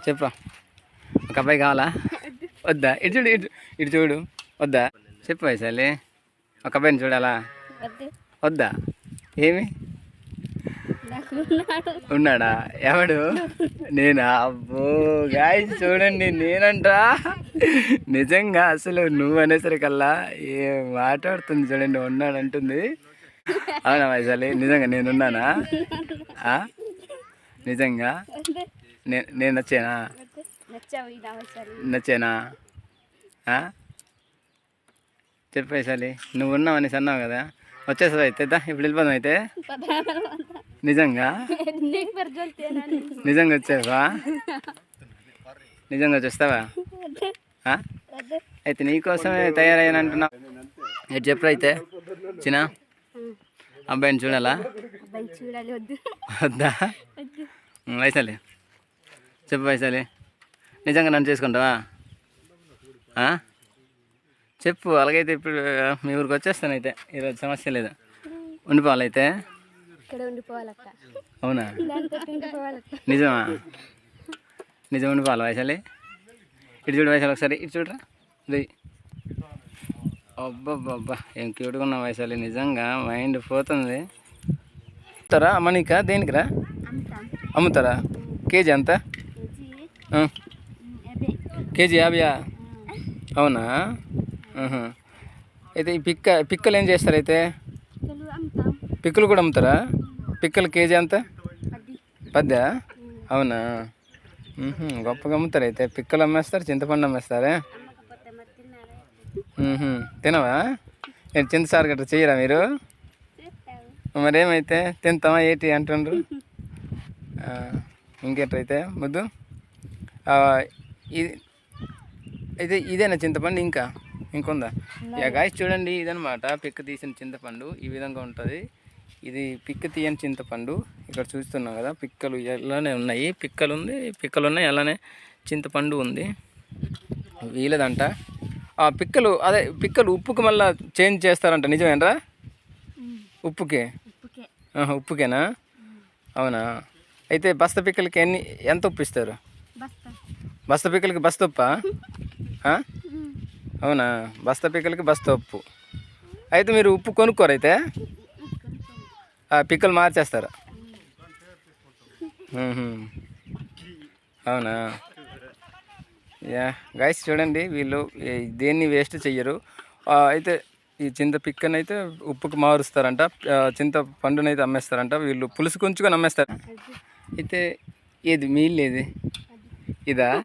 చెప్పరా, ఒక అబ్బాయి కావాలా వద్దా? ఇటు చూడు, ఇటు చూడు, వద్దా? చెప్పు వైశాలి, ఒక అబ్బాయిని చూడాలా వద్దా? ఏమి ఉన్నాడా? ఎవడు? నేనా? అబ్బో గాయ్స్ చూడండి, నేనంటా నిజంగా అసలు నువ్వు అనేసరికల్లా ఏం మాట్లాడుతుంది చూడండి, ఉన్నాడు అంటుంది. అవునా వైశాలి, నిజంగా నేనున్నానా? నిజంగా నేను నచ్చానా? నచ్చానా? చెప్పు వైశాలి, నువ్వు ఉన్నావు అనేసి అన్నావు కదా, వచ్చేస్తావు అయితే ఇప్పుడు వెళ్ళిపోదాం అయితే. నిజంగా నిజంగా వచ్చావా? నిజంగా వచ్చేస్తావా? అయితే నీకోసమే తయారయ్యాను అంటున్నావు. ఎటు చెప్పు అయితే చిన్న అబ్బాయిని చూడాలా వద్దా? వైశాలి చెప్పు వైశాలి, నిజంగా నన్ను చేసుకుంటావా? చెప్పు. అలాగైతే ఇప్పుడు మీ ఊరికి వచ్చేస్తాను అయితే, ఈరోజు సమస్య లేదు. ఉండిపోవాలైతే? అవునా? నిజమా? నిజం ఉండిపోవాలి వైశాలి. ఇటు చూడు వైశాలి, ఒకసారి ఇటు చూడరా. అబ్బబ్బబ్బా ఏం క్యూట్గా ఉన్నావు వైశాలి, నిజంగా మైండ్ పోతుంది. అమ్ముతారా అమ్మనికా? దేనికిరా అమ్ముతారా? కేజీ ఎంత? కేజీ 50? అవునా? అయితే ఈ పిక్కలు ఏం చేస్తారు అయితే? పిక్కలు కూడా అమ్ముతారా? పిక్కలు కేజీ ఎంత? 10? అవునా? గొప్పగా అమ్ముతారు అయితే. పిక్కలు అమ్మేస్తారు, చింతపండు అమ్మేస్తారా? తినవా? నేను చింతసారు గట్రా చెయ్యరా మీరు? మరేమైతే తింటామా ఏంటి అంటుండ్రు? ఇంకేంటైతే ముద్దు ఇది అయితే ఇదేనా చింతపండు? ఇంకొందా? గాయ్స్ చూడండి, ఇదనమాట పిక్క తీసిన చింతపండు. ఈ విధంగా ఉంటుంది. ఇది పిక్క తీయని చింతపండు. ఇక్కడ చూస్తున్నాం కదా, పిక్కలు ఎలానే ఉన్నాయి, పిక్కలు ఉన్నాయి, అలానే చింతపండు ఉంది. వీలదంట ఆ పిక్కలు. అదే పిక్కలు ఉప్పుకి మళ్ళీ చేంజ్ చేస్తారంట, నిజమేనరా? ఉప్పుకేనా? అవునా? అయితే బస్త పిక్కలకి ఎంత ఉప్పు ఇస్తారు? బస్త పిక్కలకి బస్త ఉప్పా? అవునా? బస్త పిక్కలకి బస్త ఉప్పు. అయితే మీరు ఉప్పు కొనుక్కోరు అయితే? పిక్కలు మార్చేస్తారు. అవునా? గాయ్స్ చూడండి, వీళ్ళు దేన్ని వేస్ట్ చెయ్యరు. అయితే ఈ చింత పిక్కనైతే ఉప్పుకి మారుస్తారంట, చింత పండునైతే అమ్మేస్తారంట. వీళ్ళు పులుసు కొంచుకొని అమ్మేస్తారు. అయితే ఏది మీ ఇల్లు? ఏది ఇదా?